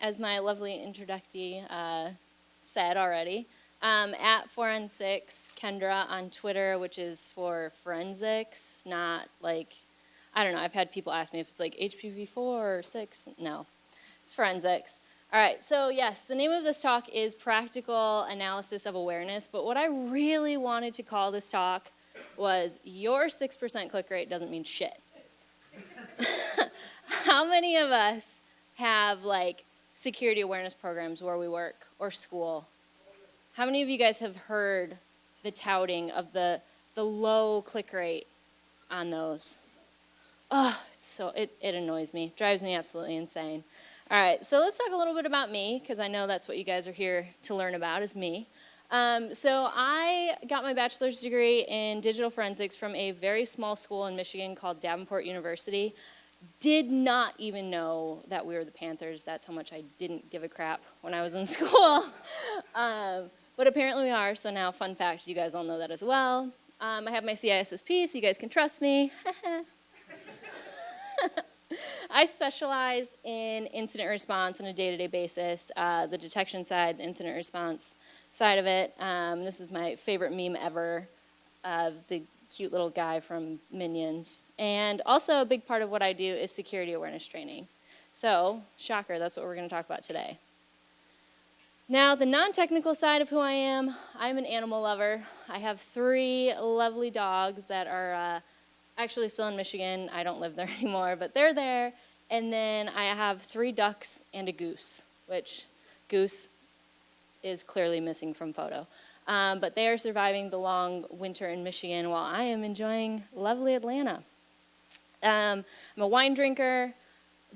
as my lovely introductee said already. At 4on6 Kendra on Twitter, which is for forensics, not like, I don't know, I've had people ask me if it's like HPV4 or 6. No, it's forensics. All right, so yes, the name of this talk is Practical Analysis of Awareness, but what I really wanted to call this talk was your 6% click rate doesn't mean shit. How many of us have like security awareness programs where we work or school? How many of you guys have heard the touting of the low click rate on those? Oh, it annoys me, drives me absolutely insane. All right, so let's talk a little bit about me, because I know that's what you guys are here to learn about, is me. So I got my bachelor's degree in digital forensics from a very small school in Michigan called Davenport University. Did not even know that we were the Panthers. That's how much I didn't give a crap when I was in school. But apparently we are, so now fun fact, you guys all know that as well. I have my CISSP, so you guys can trust me. I specialize in incident response on a day-to-day basis, the detection side, the incident response side of it. This is my favorite meme ever, the cute little guy from Minions. And also a big part of what I do is security awareness training. So, shocker, that's what we're going to talk about today. Now, the non-technical side of who I am, I'm an animal lover. I have 3 lovely dogs that are actually still in Michigan. I don't live there anymore, but they're there. And then I have 3 ducks and a goose, which goose is clearly missing from photo. But they are surviving the long winter in Michigan while I am enjoying lovely Atlanta. I'm a wine drinker,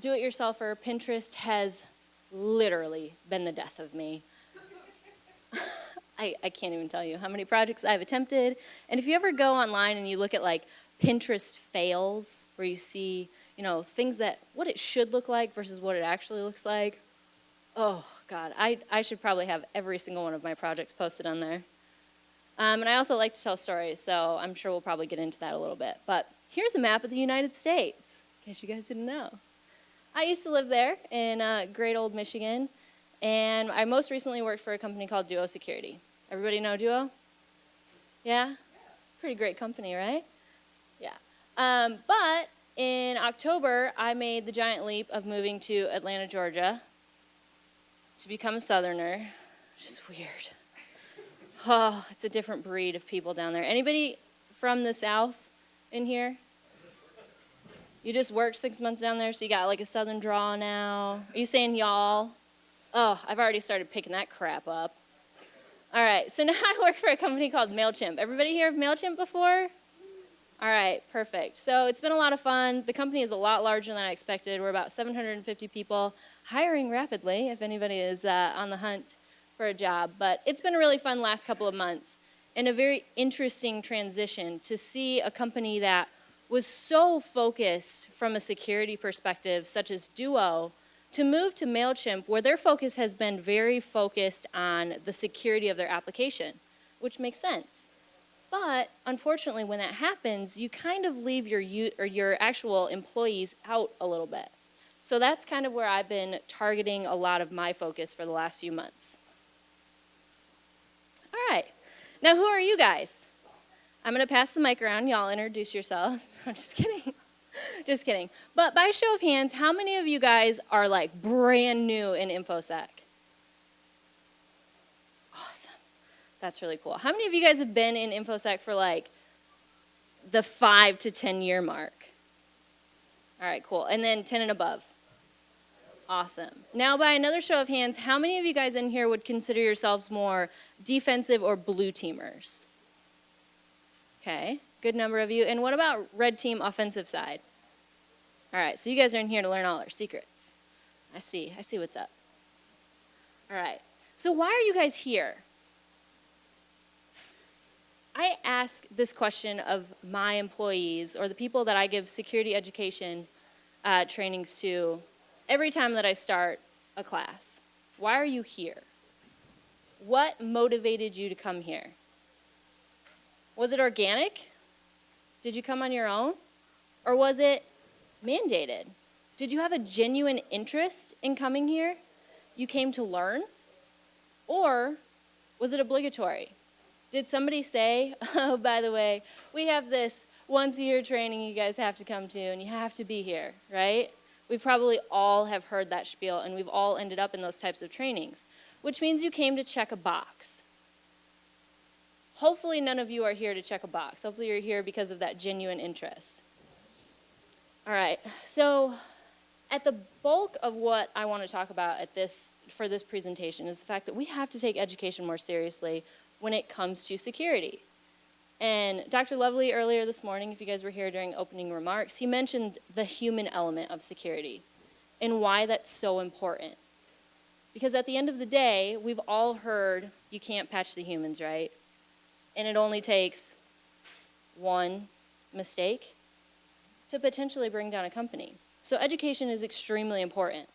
do-it-yourselfer. Pinterest has literally been the death of me. I can't even tell you how many projects I've attempted. And if you ever go online and you look at like Pinterest fails, where you see, things that, what it should look like versus what it actually looks like, oh, God, I should probably have every single one of my projects posted on there. And I also like to tell stories, so I'm sure we'll probably get into that a little bit. But here's a map of the United States, in case you guys didn't know. I used to live there in great old Michigan, and I most recently worked for a company called Duo Security. Everybody know Duo? Yeah? Pretty great company, right? Yeah. But in October, I made the giant leap of moving to Atlanta, Georgia, to become a Southerner, which is weird. Oh, it's a different breed of people down there. Anybody from the South in here? You just worked 6 months down there, so you got like a Southern drawl now. Are you saying y'all? Oh, I've already started picking that crap up. All right, so now I work for a company called MailChimp. Everybody hear of MailChimp before? All right, perfect. So it's been a lot of fun. The company is a lot larger than I expected. We're about 750 people, hiring rapidly if anybody is on the hunt for a job. But it's been a really fun last couple of months and a very interesting transition to see a company that was so focused from a security perspective, such as Duo, to move to MailChimp, where their focus has been very focused on the security of their application, which makes sense. But unfortunately, when that happens, you kind of leave your actual employees out a little bit. So that's kind of where I've been targeting a lot of my focus for the last few months. All right. Now, who are you guys? I'm going to pass the mic around. Y'all introduce yourselves. I'm just kidding. Just kidding. But by show of hands, how many of you guys are like brand new in InfoSec? Awesome. That's really cool. How many of you guys have been in InfoSec for like the 5 to 10 year mark? All right, cool. And then 10 and above. Awesome. Now, by another show of hands, how many of you guys in here would consider yourselves more defensive or blue teamers? Okay, good number of you. And what about red team offensive side? All right, so you guys are in here to learn all our secrets. I see what's up. All right, so why are you guys here? I ask this question of my employees or the people that I give security education trainings to every time that I start a class. Why are you here? What motivated you to come here? Was it organic? Did you come on your own? Or was it mandated? Did you have a genuine interest in coming here? you came to learn? Or was it obligatory? Did somebody say, oh, by the way, we have this once-a-year training you guys have to come to, and you have to be here, right? We probably all have heard that spiel, and we've all ended up in those types of trainings, which means you came to check a box. Hopefully none of you are here to check a box. Hopefully you're here because of that genuine interest. All right, so at the bulk of what I want to talk about for this presentation is the fact that we have to take education more seriously when it comes to security. And Dr. Lovely earlier this morning, if you guys were here during opening remarks, he mentioned the human element of security and why that's so important. Because at the end of the day, we've all heard you can't patch the humans, right? And it only takes one mistake to potentially bring down a company. So education is extremely important.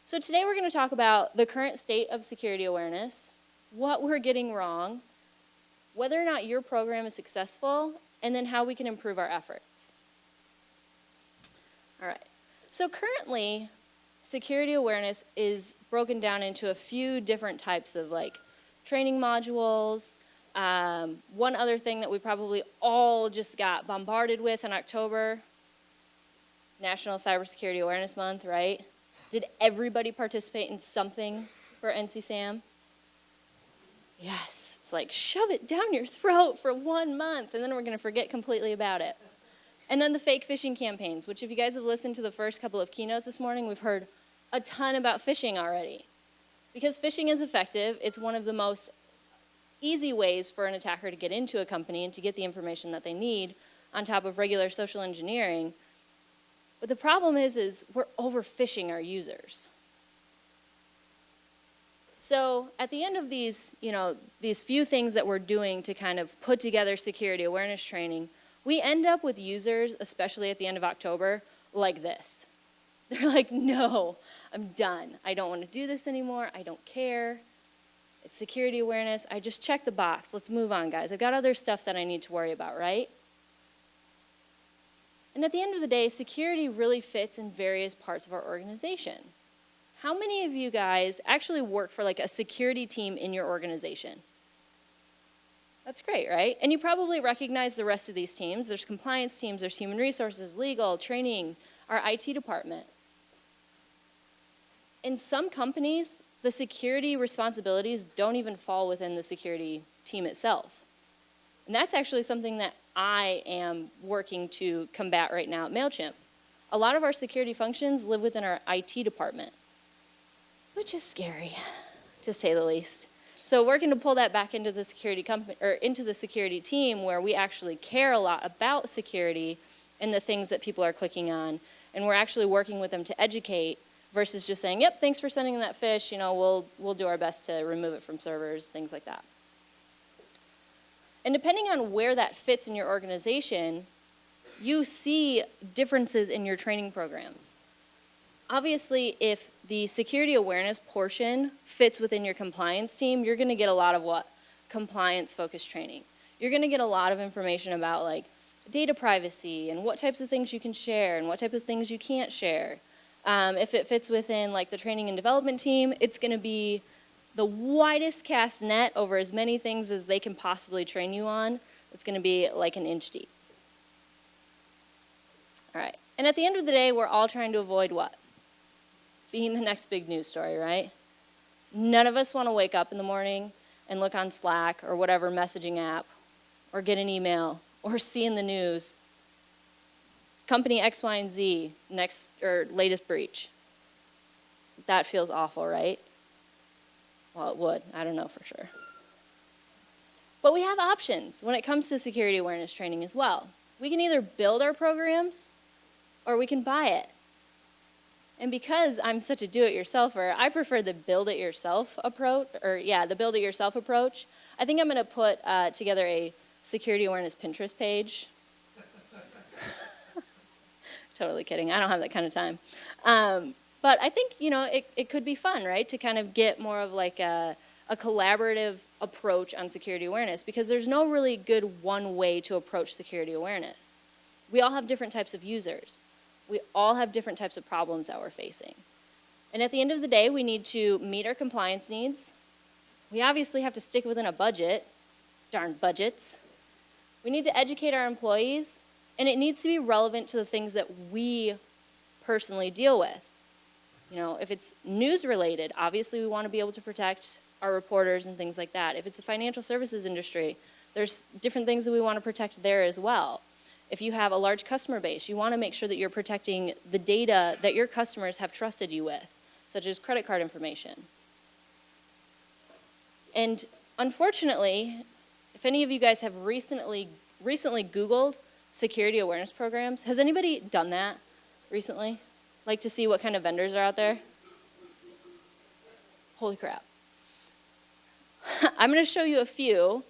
So today we're going to talk about the current state of security awareness, what we're getting wrong, whether or not your program is successful, and then how we can improve our efforts. All right. So currently, security awareness is broken down into a few different types of training modules. One other thing that we probably all just got bombarded with in October, National Cybersecurity Awareness Month, right? Did everybody participate in something for NCSAM? Yes, it's like shove it down your throat for 1 month and then we're going to forget completely about it. And then the fake phishing campaigns, which if you guys have listened to the first couple of keynotes this morning, we've heard a ton about phishing already. Because phishing is effective, it's one of the most easy ways for an attacker to get into a company and to get the information that they need on top of regular social engineering. But the problem is we're overfishing our users. So at the end of these few things that we're doing to kind of put together security awareness training, we end up with users, especially at the end of October, like this. They're like, no, I'm done. I don't want to do this anymore. I don't care. It's security awareness. I just checked the box. Let's move on, guys. I've got other stuff that I need to worry about, right? And at the end of the day, security really fits in various parts of our organization. How many of you guys actually work for a security team in your organization? That's great, right? And you probably recognize the rest of these teams. There's compliance teams, there's human resources, legal, training, our IT department. In some companies, the security responsibilities don't even fall within the security team itself. And that's actually something that I am working to combat right now at MailChimp. A lot of our security functions live within our IT department, which is scary, to say the least. So working to pull that back into the security company or into the security team where we actually care a lot about security and the things that people are clicking on, and we're actually working with them to educate versus just saying, yep, thanks for sending that fish, we'll do our best to remove it from servers, things like that. And depending on where that fits in your organization, you see differences in your training programs. Obviously, if the security awareness portion fits within your compliance team, you're going to get a lot of compliance-focused training. You're going to get a lot of information about data privacy and what types of things you can share and what type of things you can't share. If it fits within the training and development team, it's going to be the widest cast net over as many things as they can possibly train you on. It's going to be like an inch deep. All right. And at the end of the day, we're all trying to avoid what? Being the next big news story, right? None of us want to wake up in the morning and look on Slack or whatever messaging app or get an email or see in the news, company X, Y, and Z, latest breach. That feels awful, right? Well, it would. I don't know for sure. But we have options when it comes to security awareness training as well. We can either build our programs or we can buy it. And because I'm such a do-it-yourselfer, I prefer the build-it-yourself approach, the build-it-yourself approach. I think I'm going to put together a security awareness Pinterest page. Totally kidding. I don't have that kind of time. But I think, it could be fun, right, to kind of get more of a collaborative approach on security awareness, because there's no really good one way to approach security awareness. We all have different types of users. We all have different types of problems that we're facing. And at the end of the day, we need to meet our compliance needs. We obviously have to stick within a budget, darn budgets. We need to educate our employees, and it needs to be relevant to the things that we personally deal with. You know, if it's news related, obviously we want to be able to protect our reporters and things like that. If it's the financial services industry, there's different things that we want to protect there as well. If you have a large customer base, you want to make sure that you're protecting the data that your customers have trusted you with, such as credit card information. And unfortunately, if any of you guys have recently Googled security awareness programs, has anybody done that recently? Like to see what kind of vendors are out there? Holy crap. I'm going to show you a few.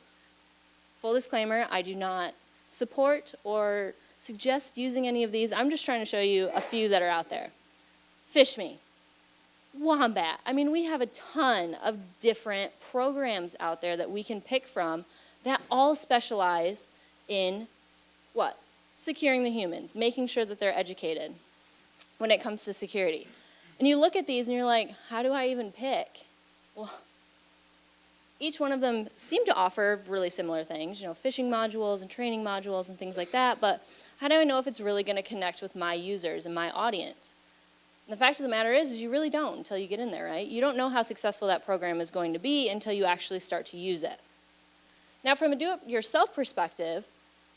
Full disclaimer, I do not support or suggest using any of these. I'm just trying to show you a few that are out there. FishMe, Wombat. I mean, we have a ton of different programs out there that we can pick from that all specialize in what? Securing the humans, making sure that they're educated when it comes to security. And you look at these and you're like, how do I even pick? Well, each one of them seem to offer really similar things, you know, phishing modules and training modules and things like that, but how do I know if it's really going to connect with my users and my audience? And the fact of the matter is you really don't until you get in there, right? You don't know how successful that program is going to be until you actually start to use it. Now, from a do-it-yourself perspective,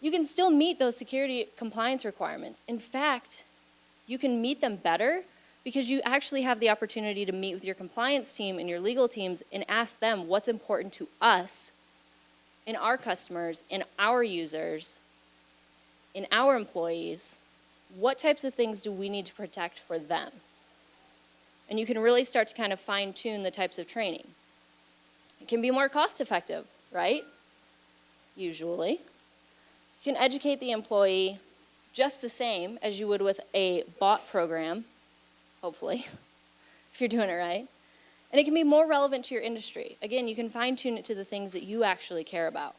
you can still meet those security compliance requirements. In fact, you can meet them better because you actually have the opportunity to meet with your compliance team and your legal teams and ask them what's important to us, in our customers, in our users, in our employees. What types of things do we need to protect for them? And you can really start to kind of fine-tune the types of training. It can be more cost-effective, right? Usually. You can educate the employee just the same as you would with a bot program, hopefully, if you're doing it right. And it can be more relevant to your industry. Again, you can fine-tune it to the things that you actually care about.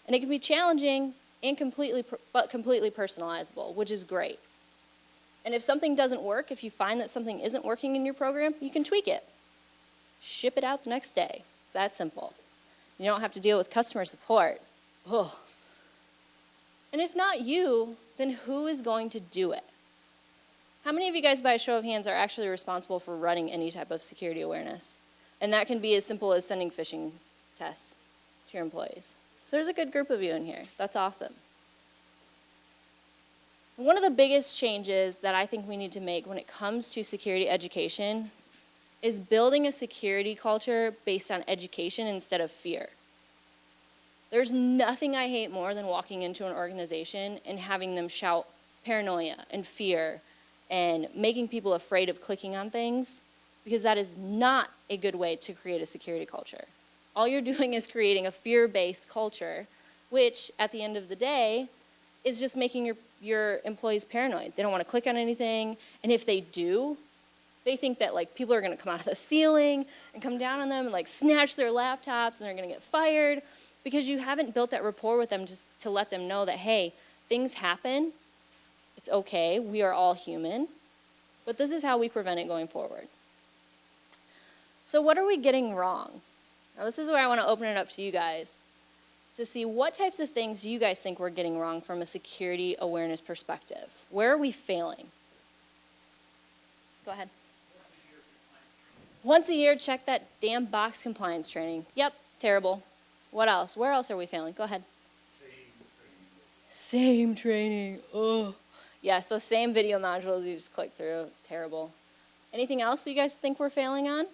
And it can be challenging and completely personalizable, which is great. And if something doesn't work, if you find that something isn't working in your program, you can tweak it. Ship it out the next day. It's that simple. You don't have to deal with customer support. Ugh. And if not you, then who is going to do it? How many of you guys, by a show of hands, are actually responsible for running any type of security awareness? And that can be as simple as sending phishing tests to your employees. So there's a good group of you in here. That's awesome. One of the biggest changes that I think we need to make when it comes to security education is building a security culture based on education instead of fear. There's nothing I hate more than walking into an organization and having them shout paranoia and fear and making people afraid of clicking on things, because that is not a good way to create a security culture. All you're doing is creating a fear-based culture, which at the end of the day is just making your employees paranoid. They don't want to click on anything, and if they do, they think that like people are going to come out of the ceiling and come down on them and like snatch their laptops and they're going to get fired, because you haven't built that rapport with them to let them know that, hey, things happen, it's okay, we are all human, but this is how we prevent it going forward. So what are we getting wrong? Now this is where I want to open it up to you guys to see what types of things you guys think we're getting wrong from a security awareness perspective. Where are we failing? Go ahead. Once a year, check that damn box compliance training. Yep, terrible. What else? Where else are we failing? Go ahead. Same training. Ugh. Yeah, so same video modules you just click through. Terrible. Anything else you guys think we're failing on?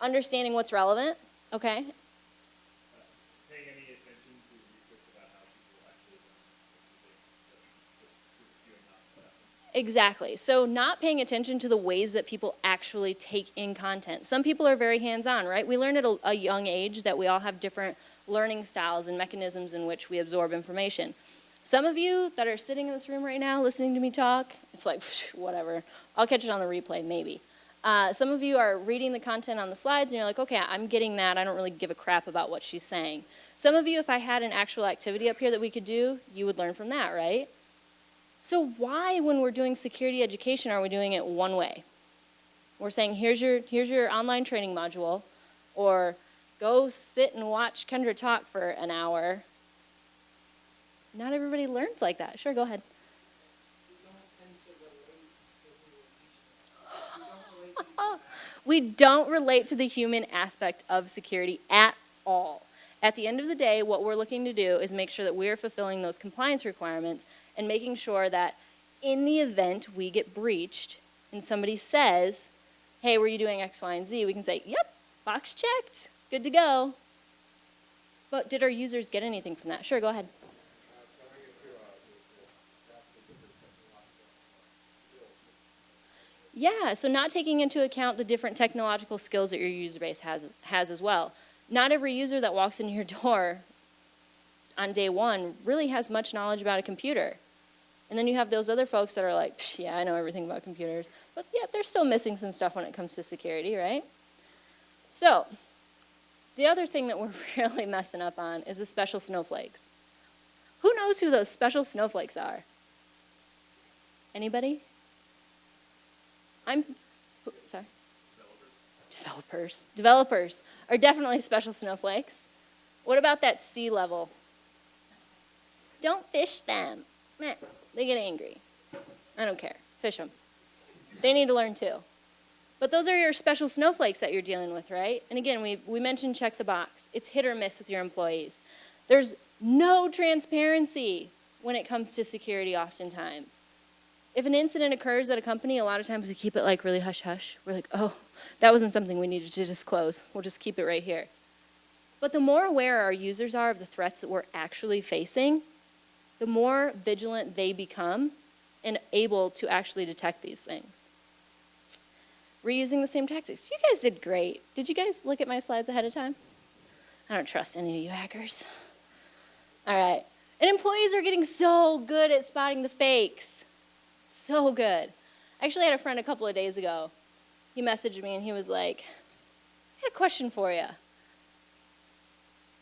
Understanding what's relevant. Okay. Paying any attention to research about how people actually learn. Exactly. So not paying attention to the ways that people actually take in content. Some people are very hands-on, right? We learn at a young age that we all have different learning styles and mechanisms in which we absorb information. Some of you that are sitting in this room right now listening to me talk, it's like, whatever. I'll catch it on the replay, maybe. Some of you are reading the content on the slides and you're like, okay, I'm getting that. I don't really give a crap about what she's saying. Some of you, if I had an actual activity up here that we could do, you would learn from that, right? So why, when we're doing security education, are we doing it one way? We're saying, here's your online training module, or go sit and watch Kendra talk for an hour. Not everybody learns like that. Sure, go ahead. We don't relate to the human aspect of security at all. At the end of the day, what we're looking to do is make sure that we're fulfilling those compliance requirements and making sure that in the event we get breached and somebody says, hey, were you doing X, Y, and Z? We can say, yep, box checked, good to go. But did our users get anything from that? Sure, go ahead. Yeah, so not taking into account the different technological skills that your user base has as well. Not every user that walks in your door on day one really has much knowledge about a computer. And then you have those other folks that are like, yeah, I know everything about computers. But yeah, they're still missing some stuff when it comes to security, right? So, the other thing that we're really messing up on is the special snowflakes. Who knows who those special snowflakes are? Anybody? Sorry. Developers are definitely special snowflakes. What about that sea level? Don't fish them. Meh, they get angry. I don't care. Fish them. They need to learn too. But those are your special snowflakes that you're dealing with, right? And again, we mentioned check the box. It's hit or miss with your employees. There's no transparency when it comes to security oftentimes. If an incident occurs at a company, a lot of times we keep it like really hush-hush. We're like, oh, that wasn't something we needed to disclose. We'll just keep it right here. But the more aware our users are of the threats that we're actually facing, the more vigilant they become and able to actually detect these things. Reusing the same tactics. You guys did great. Did you guys look at my slides ahead of time? I don't trust any of you hackers. All right. And employees are getting so good at spotting the fakes. So good. I actually had a friend a couple of days ago. He messaged me and he was like, I had a question for you.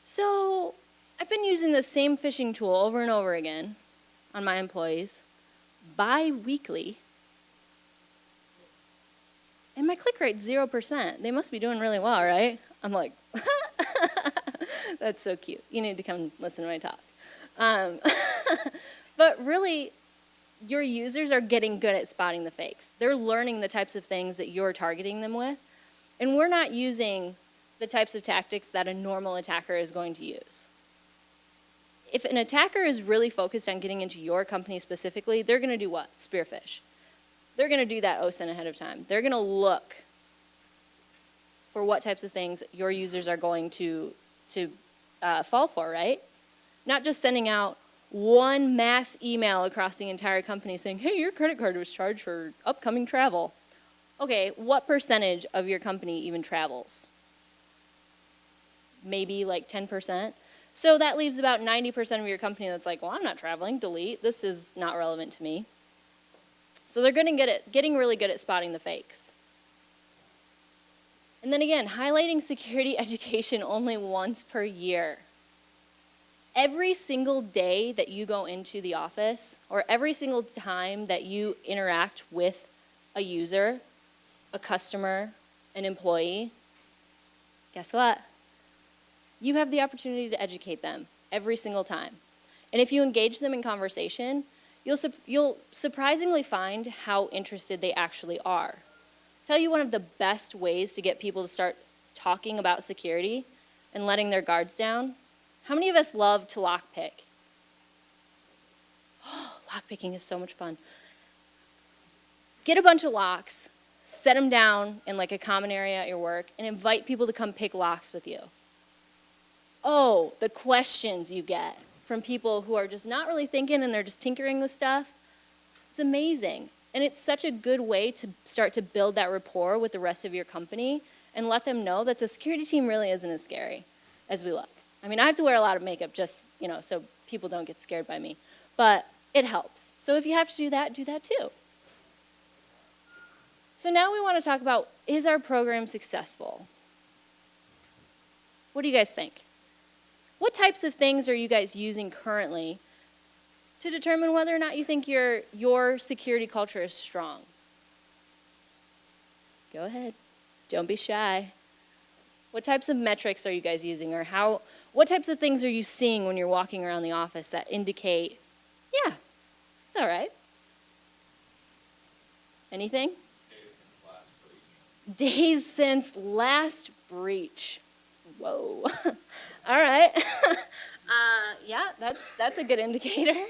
So I've been using the same phishing tool over and over again on my employees, bi-weekly, and my click rate's 0%. They must be doing really well, right? I'm like, that's so cute. You need to come listen to my talk. But really, your users are getting good at spotting the fakes. They're learning the types of things that you're targeting them with, and we're not using the types of tactics that a normal attacker is going to use. If an attacker is really focused on getting into your company specifically, they're going to do what? Spearfish. They're going to do that OSINT ahead of time. They're going to look for what types of things your users are going to fall for, right? Not just sending out one mass email across the entire company saying, hey, your credit card was charged for upcoming travel. Okay, what percentage of your company even travels? Maybe like 10%. So that leaves about 90% of your company that's like, well, I'm not traveling, delete. This is not relevant to me. So they're getting really good at spotting the fakes. And then again, highlighting security education only once per year. Every single day that you go into the office, or every single time that you interact with a user, a customer, an employee, guess what? You have the opportunity to educate them every single time. And if you engage them in conversation, you'll surprisingly find how interested they actually are. I'll tell you one of the best ways to get people to start talking about security and letting their guards down. How many of us love to lockpick? Oh, lockpicking is so much fun. Get a bunch of locks, set them down in like a common area at your work, and invite people to come pick locks with you. Oh, the questions you get from people who are just not really thinking and they're just tinkering with stuff. It's amazing. And it's such a good way to start to build that rapport with the rest of your company and let them know that the security team really isn't as scary as we look. I mean, I have to wear a lot of makeup just, so people don't get scared by me. But it helps. So if you have to do that too. So now we want to talk about, is our program successful? What do you guys think? What types of things are you guys using currently to determine whether or not you think your security culture is strong? Go ahead. Don't be shy. What types of metrics are you guys using, or what types of things are you seeing when you're walking around the office that indicate, yeah, it's all right? Anything? Days since last breach. Whoa. All right. Yeah, that's a good indicator.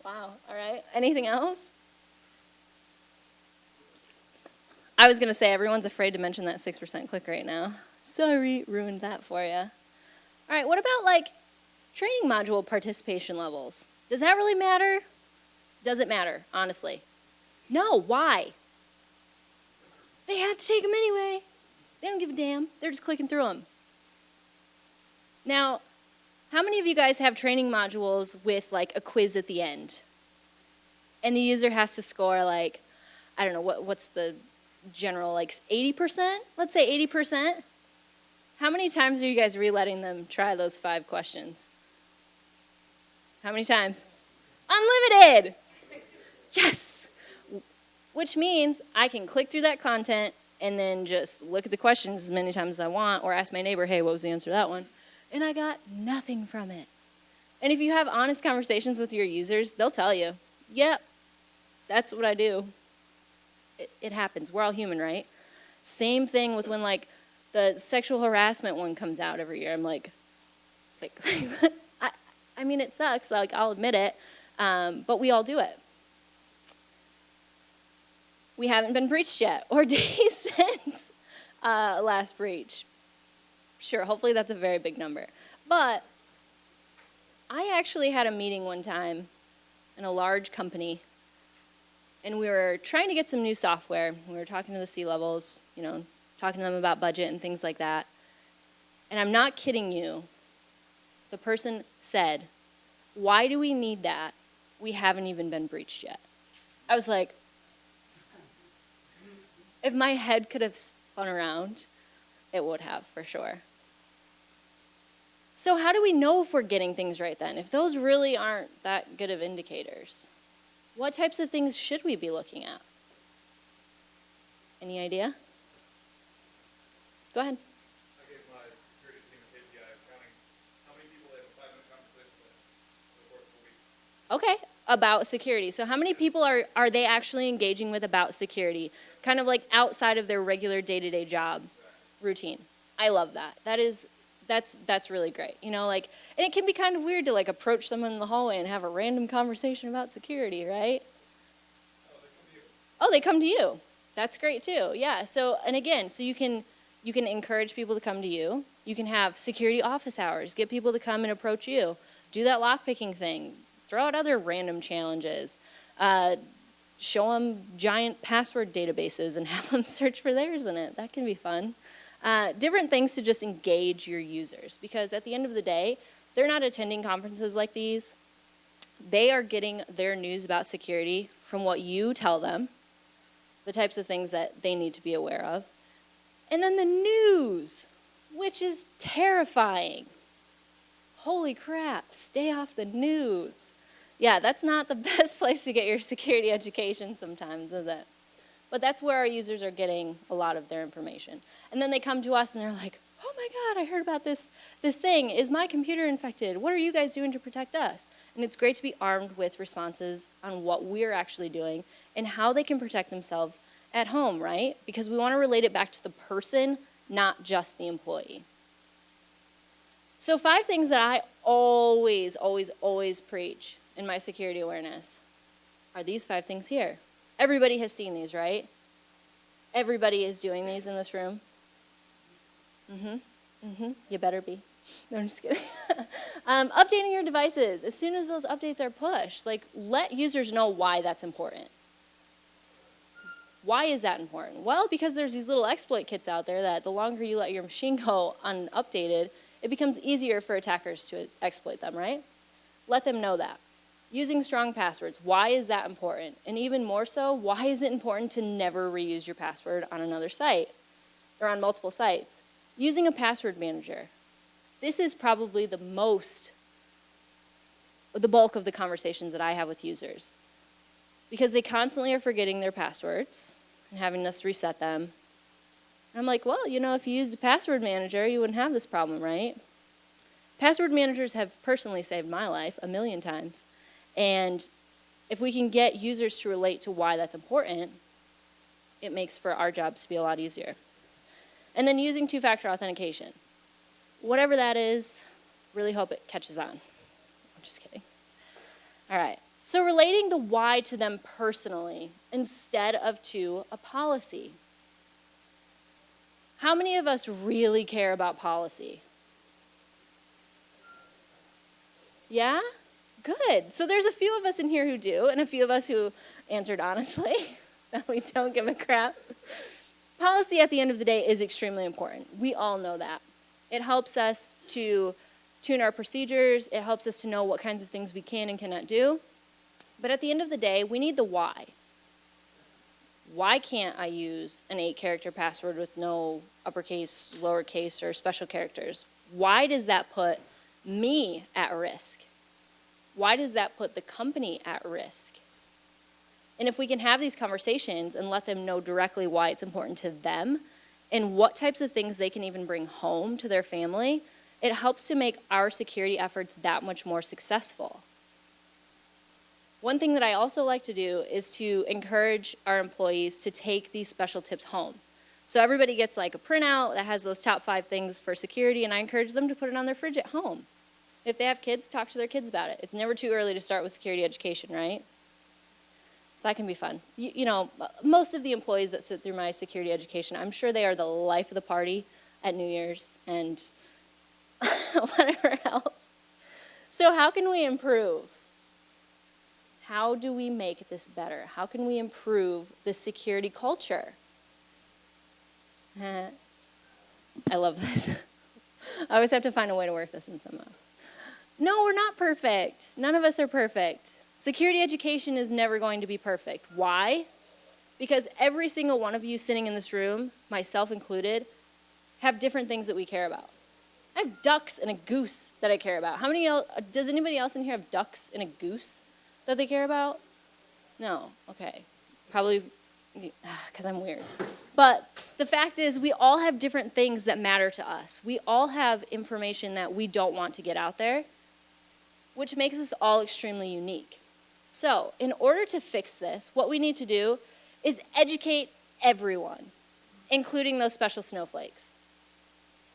Wow. All right. Anything else? I was going to say everyone's afraid to mention that 6% click rate now. Sorry, ruined that for you. All right. What about like training module participation levels? Does that really matter? Does it matter, honestly? No. Why? They have to take them anyway. They don't give a damn. They're just clicking through them. Now, how many of you guys have training modules with like a quiz at the end? And the user has to score like, I don't know, what's the general, like 80%? Let's say 80%. How many times are you guys re-letting them try those 5 questions? How many times? Unlimited! Yes! Which means I can click through that content and then just look at the questions as many times as I want, or ask my neighbor, hey, what was the answer to that one? And I got nothing from it. And if you have honest conversations with your users, they'll tell you, yep, that's what I do. It happens. We're all human, right? Same thing with when like the sexual harassment one comes out every year. I'm like I mean, it sucks, like I'll admit it, but we all do it. We haven't been breached yet, or days since last breach. Sure, hopefully that's a very big number. But I actually had a meeting one time in a large company, and we were trying to get some new software. We were talking to the C-levels, talking to them about budget and things like that. And I'm not kidding you. The person said, why do we need that? We haven't even been breached yet. I was like, if my head could have spun around, it would have, for sure. So how do we know if we're getting things right then? If those really aren't that good of indicators, what types of things should we be looking at? Any idea? Go ahead. I gave my security team a KPI of counting how many people they have a 5-minute conversation with over the course of a week. Okay, about security. So how many people are they actually engaging with about security? Kind of like outside of their regular day-to-day job routine. I love that. That's really great. And it can be kind of weird to like approach someone in the hallway and have a random conversation about security, right? Oh, they come to you. That's great too. Yeah. So you can encourage people to come to you. You can have security office hours. Get people to come and approach you. Do that lockpicking thing. Throw out other random challenges. Show them giant password databases and have them search for theirs in it. That can be fun. Different things to just engage your users, because at the end of the day, they're not attending conferences like these. They are getting their news about security from what you tell them, the types of things that they need to be aware of, and then the news, which is terrifying. Holy crap, stay off the news. Yeah, that's not the best place to get your security education sometimes, is it? But that's where our users are getting a lot of their information. And then they come to us and they're like, oh my God, I heard about this thing. Is my computer infected? What are you guys doing to protect us? And it's great to be armed with responses on what we're actually doing and how they can protect themselves at home, right? Because we want to relate it back to the person, not just the employee. So 5 things that I always, always, always preach in my security awareness are these 5 things here. Everybody has seen these, right? Everybody is doing these in this room. You better be. No, I'm just kidding. Updating your devices. As soon as those updates are pushed, let users know why that's important. Why is that important? Well, because there's these little exploit kits out there that the longer you let your machine go unupdated, it becomes easier for attackers to exploit them, right? Let them know that. Using strong passwords, why is that important? And even more so, why is it important to never reuse your password on another site or on multiple sites? Using a password manager. This is probably the most the bulk of the conversations that I have with users. Because they constantly are forgetting their passwords and having us reset them. And I'm like, well, you know, if you used a password manager, you wouldn't have this problem, right? Password managers have personally saved my life a million times. And if we can get users to relate to why that's important, it makes for our jobs to be a lot easier. And then using two-factor authentication. Whatever that is, really hope it catches on. I'm just kidding. All right. So relating the why to them personally instead of to a policy. How many of us really care about policy? Yeah? Good. So there's a few of us in here who do, and a few of us who answered honestly, that we don't give a crap. Policy at the end of the day is extremely important. We all know that. It helps us to tune our procedures. It helps us to know what kinds of things we can and cannot do. But at the end of the day, we need the why. Why can't I use an 8-character password with no uppercase, lowercase, or special characters? Why does that put me at risk? Why does that put the company at risk? And if we can have these conversations and let them know directly why it's important to them and what types of things they can even bring home to their family, it helps to make our security efforts that much more successful. One thing that I also like to do is to encourage our employees to take these special tips home. So everybody gets like a printout that has those top 5 things for security, and I encourage them to put it on their fridge at home. If they have kids, talk to their kids about it. It's never too early to start with security education, right? So that can be fun. You know, most of the employees that sit through my security education, I'm sure they are the life of the party at New Year's and whatever else. So how can we improve? How do we make this better? How can we improve the security culture? I love this. I always have to find a way to work this in somehow. No, we're not perfect. None of us are perfect. Security education is never going to be perfect. Why? Because every single one of you sitting in this room, myself included, have different things that we care about. I have ducks and a goose that I care about. Does anybody else in here have ducks and a goose that they care about? No, okay. Probably because I'm weird. But the fact is, we all have different things that matter to us. We all have information that we don't want to get out there, which makes us all extremely unique. So, in order to fix this, what we need to do is educate everyone, including those special snowflakes.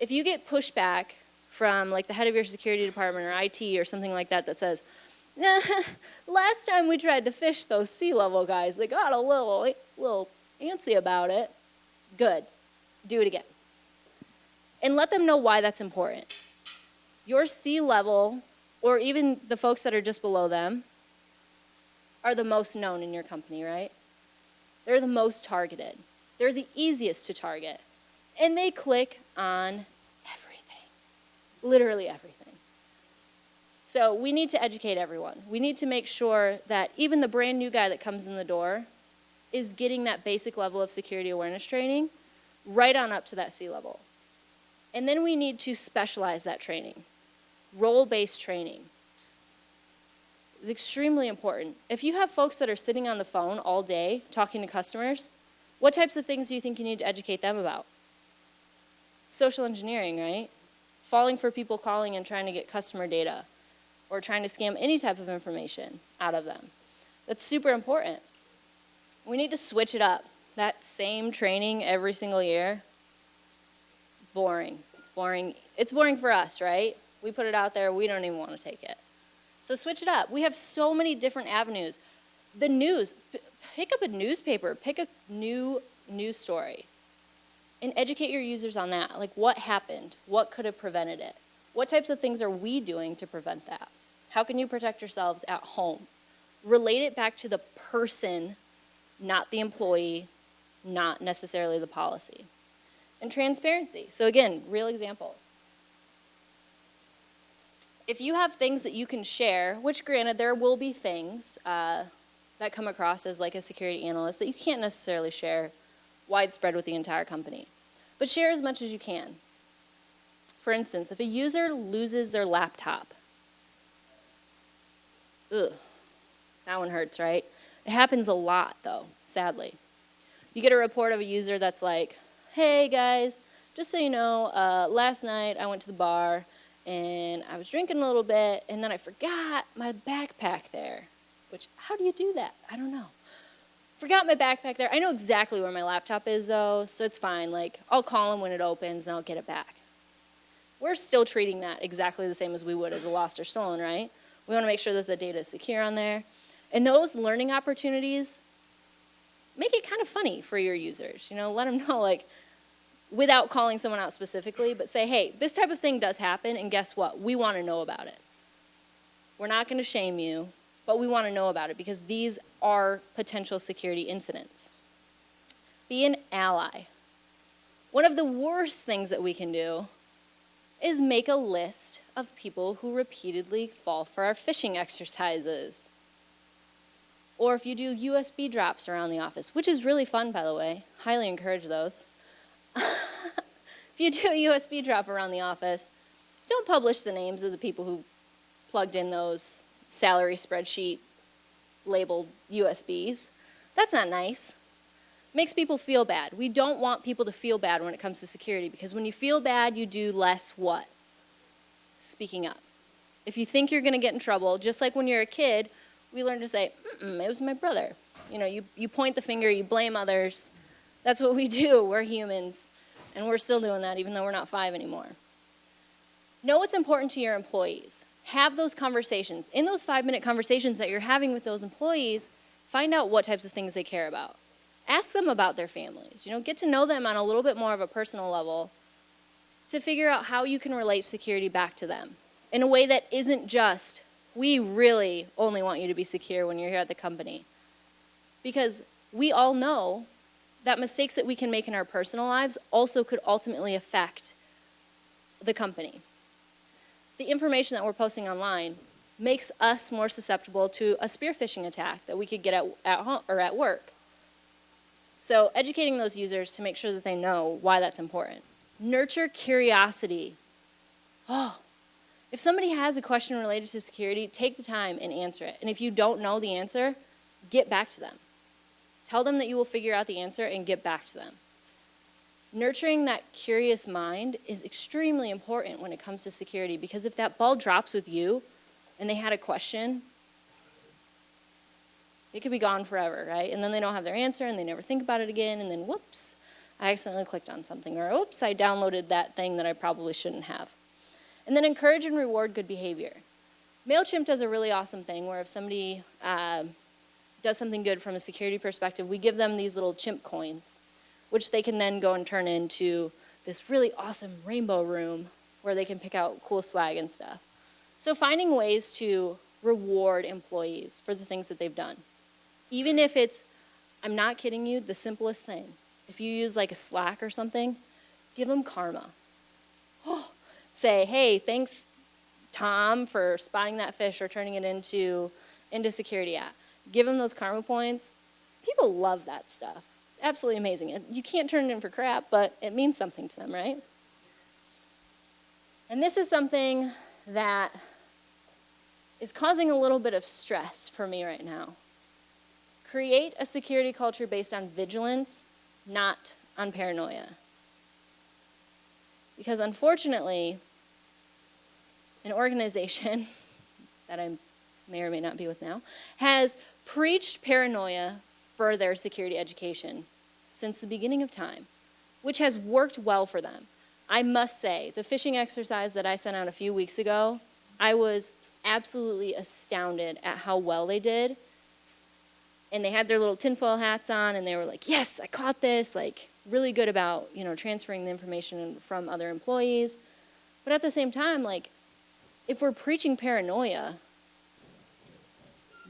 If you get pushback from like the head of your security department or IT or something like that that says, nah, last time we tried to fish those C-level guys, they got a little antsy about it. Good. Do it again. And let them know why that's important. Your C-level, or even the folks that are just below them, are the most known in your company, right? They're the most targeted. They're the easiest to target. And they click on everything. Literally everything. So we need to educate everyone. We need to make sure that even the brand new guy that comes in the door is getting that basic level of security awareness training right on up to that C-level. And then we need to specialize that training. Role-based training is extremely important. If you have folks that are sitting on the phone all day talking to customers, what types of things do you think you need to educate them about? Social engineering, right? Falling for people calling and trying to get customer data or trying to scam any type of information out of them. That's super important. We need to switch it up. That same training every single year, boring. It's boring. It's boring for us, right? We put it out there, we don't even want to take it. So switch it up. We have so many different avenues. The news, pick up a newspaper, pick a new news story, and educate your users on that. Like, what happened? What could have prevented it? What types of things are we doing to prevent that? How can you protect yourselves at home? Relate it back to the person, not the employee, not necessarily the policy. And transparency. So again, real examples. If you have things that you can share, which granted there will be things that come across as like a security analyst that you can't necessarily share widespread with the entire company, but share as much as you can. For instance, if a user loses their laptop, Ugh, that one hurts, right? It happens a lot, though, sadly. You get a report of a user that's like, hey, guys, just so you know, last night I went to the bar, and I was drinking a little bit, and then I forgot my backpack there. Which, how do you do that? I don't know. Forgot my backpack there. I know exactly where my laptop is, though, so it's fine. Like, I'll call them when it opens, and I'll get it back. We're still treating that exactly the same as we would as a lost or stolen, right? We want to make sure that the data is secure on there. And those learning opportunities make it kind of funny for your users. You know, let them know, like, without calling someone out specifically, but say, hey, this type of thing does happen, and guess what? We want to know about it. We're not going to shame you, but we want to know about it because these are potential security incidents. Be an ally. One of the worst things that we can do is make a list of people who repeatedly fall for our phishing exercises. Or if you do USB drops around the office, which is really fun, by the way, highly encourage those. If you do a USB drop around the office, don't publish the names of the people who plugged in those salary spreadsheet labeled USBs. That's not nice. Makes people feel bad. We don't want people to feel bad when it comes to security because when you feel bad, you do less what? Speaking up. If you think you're going to get in trouble, just like when you're a kid, we learn to say, it was my brother. You know, you point the finger, you blame others. That's what we do. We're humans, and we're still doing that even though we're not 5 anymore. Know what's important to your employees. Have those conversations. In those 5-minute conversations that you're having with those employees, find out what types of things they care about. Ask them about their families. You know, get to know them on a little bit more of a personal level to figure out how you can relate security back to them in a way that isn't just, we really only want you to be secure when you're here at the company. Because we all know that mistakes that we can make in our personal lives also could ultimately affect the company. The information that we're posting online makes us more susceptible to a spear phishing attack that we could get at home or at work. So educating those users to make sure that they know why that's important. Nurture curiosity. If somebody has a question related to security, take the time and answer it. And if you don't know the answer, get back to them. Tell them that you will figure out the answer and get back to them. Nurturing that curious mind is extremely important when it comes to security because if that ball drops with you and they had a question, it could be gone forever, right? And then they don't have their answer and they never think about it again and then whoops, I accidentally clicked on something or oops, I downloaded that thing that I probably shouldn't have. And then encourage and reward good behavior. MailChimp does a really awesome thing where if somebody does something good from a security perspective, we give them these little chimp coins, which they can then go and turn into this really awesome rainbow room where they can pick out cool swag and stuff. So finding ways to reward employees for the things that they've done. Even if it's, I'm not kidding you, the simplest thing. If you use like a Slack or something, give them karma. Say, hey, thanks, Tom, for spotting that fish or turning it into security app. Give them those karma points. People love that stuff. It's absolutely amazing. You can't turn it in for crap, but it means something to them, right? And this is something that is causing a little bit of stress for me right now. Create a security culture based on vigilance, not on paranoia. Because unfortunately, an organization that I may or may not be with now has preached paranoia for their security education since the beginning of time, which has worked well for them. I must say, the phishing exercise that I sent out a few weeks ago, I was absolutely astounded at how well they did. And they had their little tinfoil hats on, and they were like, yes, I caught this, like, really good about, transferring the information from other employees. But at the same time, like, if we're preaching paranoia,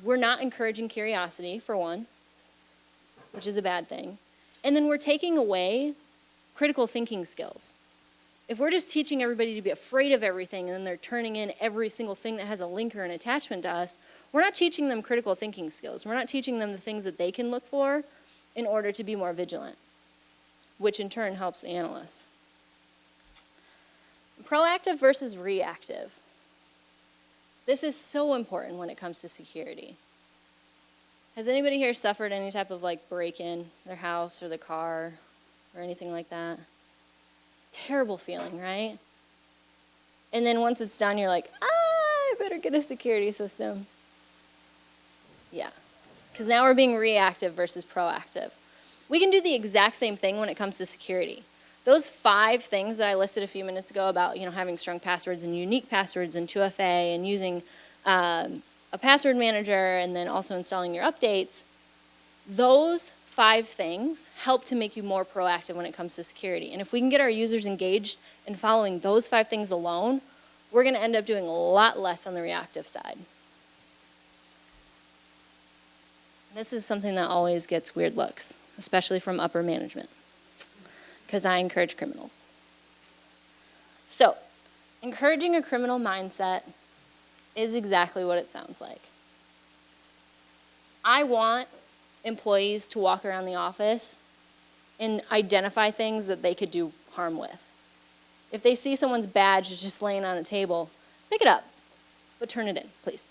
we're not encouraging curiosity, for one, which is a bad thing. And then we're taking away critical thinking skills. If we're just teaching everybody to be afraid of everything and then they're turning in every single thing that has a link or an attachment to us, we're not teaching them critical thinking skills. We're not teaching them the things that they can look for in order to be more vigilant, which in turn helps the analysts. Proactive versus reactive. This is so important when it comes to security. Has anybody here suffered any type of like break-in their house or the car or anything like that? It's a terrible feeling, right? And then once it's done, you're like, I better get a security system. Yeah, because now we're being reactive versus proactive. We can do the exact same thing when it comes to security. Those 5 things that I listed a few minutes ago about having strong passwords and unique passwords and 2FA and using a password manager and then also installing your updates, those 5 things help to make you more proactive when it comes to security. And if we can get our users engaged in following those 5 things alone, we're going to end up doing a lot less on the reactive side. This is something that always gets weird looks, especially from upper management, because I encourage criminals. So, encouraging a criminal mindset is exactly what it sounds like. I want employees to walk around the office and identify things that they could do harm with. If they see someone's badge just laying on a table, pick it up, but turn it in, please.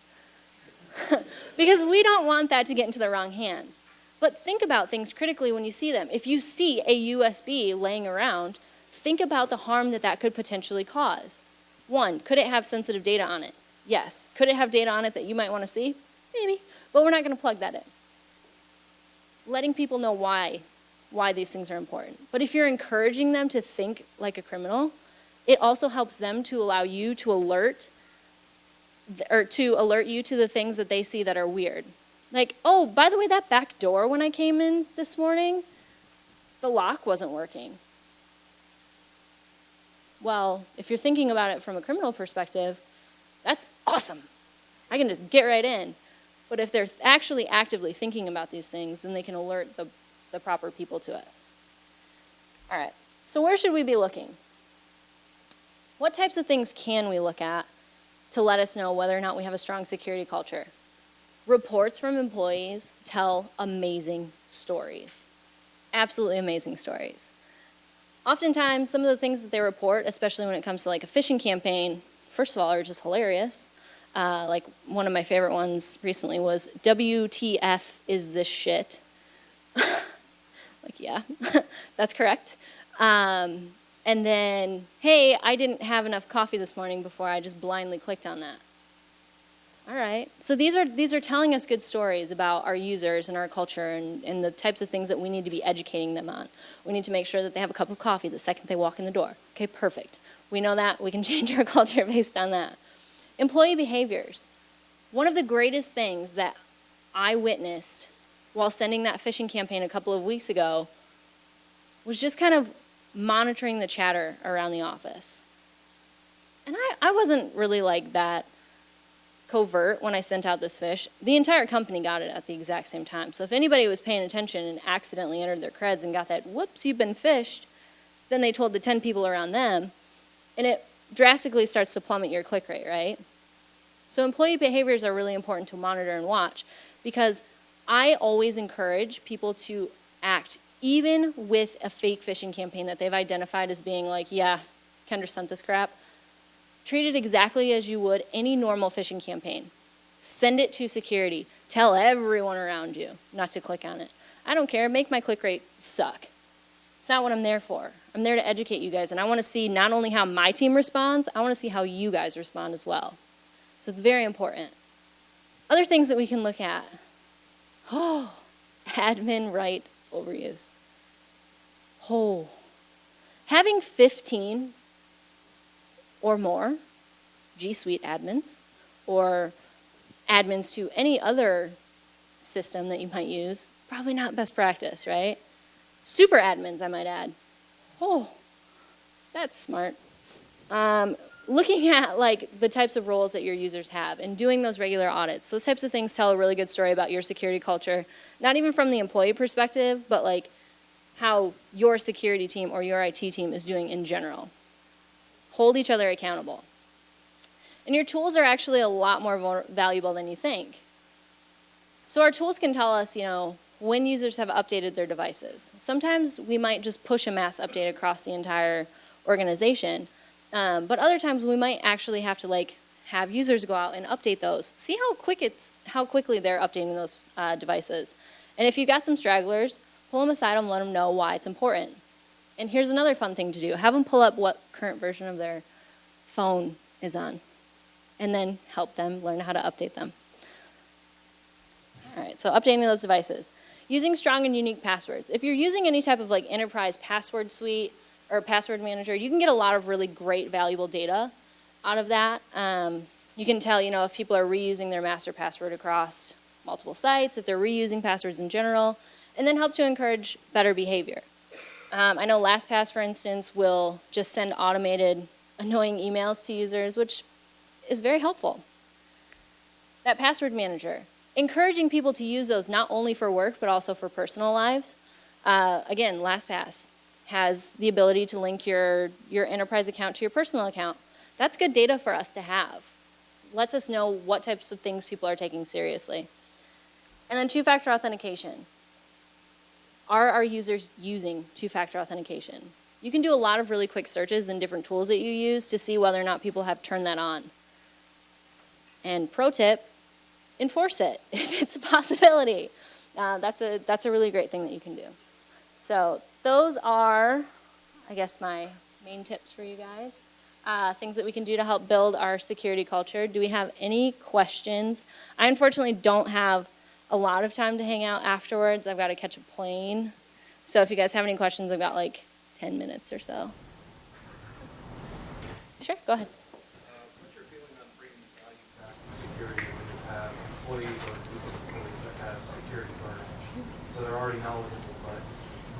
Because we don't want that to get into the wrong hands. But think about things critically when you see them. If you see a USB laying around, think about the harm that that could potentially cause. 1, could it have sensitive data on it? Yes. Could it have data on it that you might want to see? Maybe. But we're not going to plug that in. Letting people know why these things are important. But if you're encouraging them to think like a criminal, it also helps them to allow you to alert you to the things that they see that are weird. Like, oh, by the way, that back door when I came in this morning, the lock wasn't working. Well, if you're thinking about it from a criminal perspective, that's awesome. I can just get right in. But if they're actually actively thinking about these things, then they can alert the proper people to it. All right, so where should we be looking? What types of things can we look at to let us know whether or not we have a strong security culture? Reports from employees tell amazing stories. Absolutely amazing stories. Oftentimes, some of the things that they report, especially when it comes to like a phishing campaign, first of all, are just hilarious. Like one of my favorite ones recently was, WTF is this shit? Like, yeah, that's correct. And then, hey, I didn't have enough coffee this morning before I just blindly clicked on that. All right. So these are telling us good stories about our users and our culture and the types of things that we need to be educating them on. We need to make sure that they have a cup of coffee the second they walk in the door. Okay, perfect. We know that. We can change our culture based on that. Employee behaviors. One of the greatest things that I witnessed while sending that phishing campaign a couple of weeks ago was just kind of monitoring the chatter around the office. And I wasn't really like that covert when I sent out this phish. The entire company got it at the exact same time. So if anybody was paying attention and accidentally entered their creds and got that, whoops, you've been phished, then they told the 10 people around them, and it drastically starts to plummet your click rate, right? So employee behaviors are really important to monitor and watch, because I always encourage people to act even with a fake phishing campaign that they've identified as being like, yeah, Kendra sent this crap. Treat it exactly as you would any normal phishing campaign. Send it to security. Tell everyone around you not to click on it. I don't care. Make my click rate suck. It's not what I'm there for. I'm there to educate you guys, and I want to see not only how my team responds, I want to see how you guys respond as well. So it's very important. Other things that we can look at. Oh, admin right overuse. Oh, having 15 or more G Suite admins or admins to any other system that you might use, probably not best practice, right? Super admins, I might add. Oh, that's smart. Looking at like the types of roles that your users have and doing those regular audits, those types of things tell a really good story about your security culture, not even from the employee perspective, but like how your security team or your IT team is doing in general. Hold each other accountable. And your tools are actually a lot more valuable than you think. So our tools can tell us, when users have updated their devices. Sometimes we might just push a mass update across the entire organization, but other times we might actually have to have users go out and update those. See how quickly they're updating those devices. And if you got some stragglers, pull them aside and let them know why it's important. And here's another fun thing to do. Have them pull up what current version of their phone is on, and then help them learn how to update them. All right, so updating those devices. Using strong and unique passwords. If you're using any type of like enterprise password suite or password manager, you can get a lot of really great, valuable data out of that. You can tell, if people are reusing their master password across multiple sites, if they're reusing passwords in general, and then help to encourage better behavior. I know LastPass, for instance, will just send automated annoying emails to users, which is very helpful. That password manager, encouraging people to use those not only for work, but also for personal lives. Again, LastPass has the ability to link your enterprise account to your personal account. That's good data for us to have. Lets us know what types of things people are taking seriously. And then two-factor authentication. Are our users using two-factor authentication? You can do a lot of really quick searches in different tools that you use to see whether or not people have turned that on. And pro tip, enforce it if it's a possibility. That's a really great thing that you can do. So those are, I guess, my main tips for you guys. Things that we can do to help build our security culture. Do we have any questions? I unfortunately don't have a lot of time to hang out afterwards. I've got to catch a plane. So if you guys have any questions, I've got like 10 minutes or so. Sure, go ahead. What's your feeling on bringing value back to security when you have employees or group of employees that have security burnout? So they're already knowledgeable, but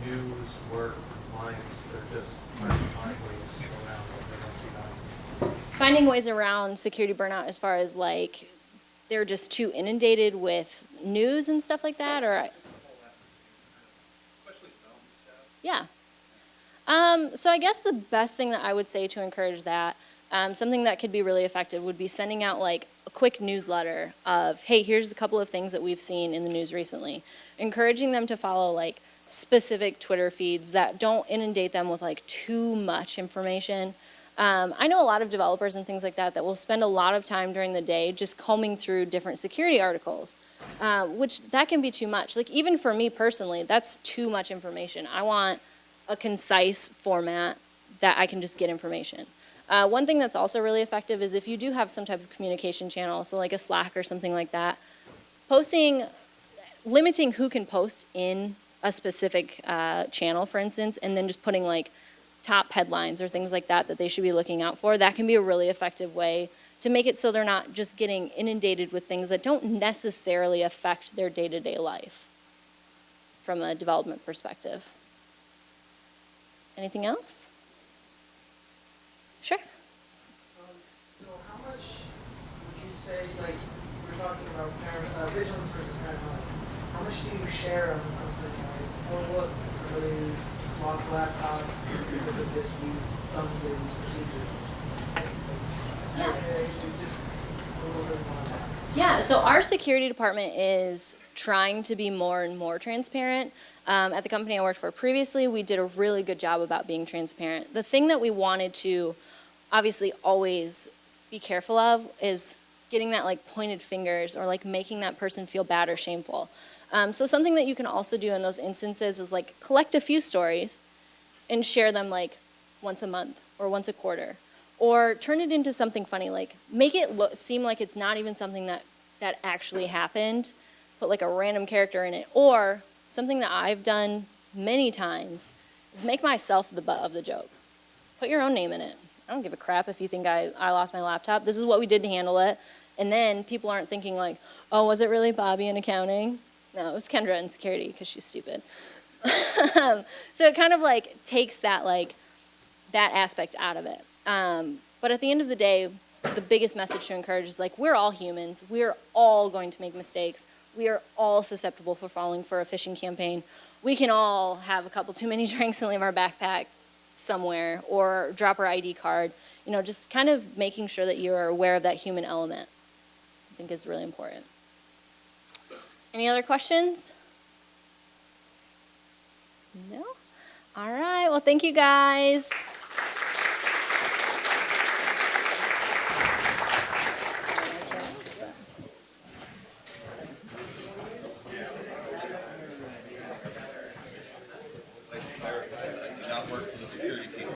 news, work, compliance, they're just trying to find ways around what they don't see value. Finding ways around security burnout as far as like they're just too inundated with news and stuff like that, or Especially film stuff. yeah. So I guess the best thing that I would say to encourage that, something that could be really effective would be sending out like a quick newsletter of, hey, here's a couple of things that we've seen in the news recently. Encouraging them to follow like specific Twitter feeds that don't inundate them with like too much information. I know a lot of developers and things like that that will spend a lot of time during the day just combing through different security articles, which that can be too much. Like even for me personally, that's too much information. I want a concise format that I can just get information. One thing that's also really effective is if you do have some type of communication channel, so like a Slack or something like that, limiting who can post in a specific channel, for instance, and then just putting like top headlines or things like that they should be looking out for. That can be a really effective way to make it so they're not just getting inundated with things that don't necessarily affect their day-to-day life from a development perspective. Anything else? Sure. So how much would you say, like, we're talking about vigilance versus paranoia, how much do you share on something like, oh look, somebody lost a laptop because of this, we've done these procedures? Yeah. Just a little bit more on that. Yeah, so our security department is trying to be more and more transparent. At the company I worked for previously, we did a really good job about being transparent. The thing that we wanted to obviously always be careful of is getting that like pointed fingers or like making that person feel bad or shameful. So something that you can also do in those instances is like collect a few stories and share them like once a month or once a quarter. Or turn it into something funny, like make it seem like it's not even something that actually happened, put like a random character in it. Or something that I've done many times is make myself the butt of the joke. Put your own name in it. I don't give a crap if you think I lost my laptop. This is what we did to handle it. And then people aren't thinking like, oh, was it really Bobby in accounting? No, it was Kendra in security because she's stupid. So it kind of like takes that aspect out of it. But at the end of the day, the biggest message to encourage is like, we're all humans. We're all going to make mistakes. We are all susceptible for falling for a phishing campaign. We can all have a couple too many drinks and leave our backpack somewhere or drop our ID card. You know, just kind of making sure that you're aware of that human element, I think is really important. Any other questions? No? All right, well, thank you guys. clarify, I do not work for the security team.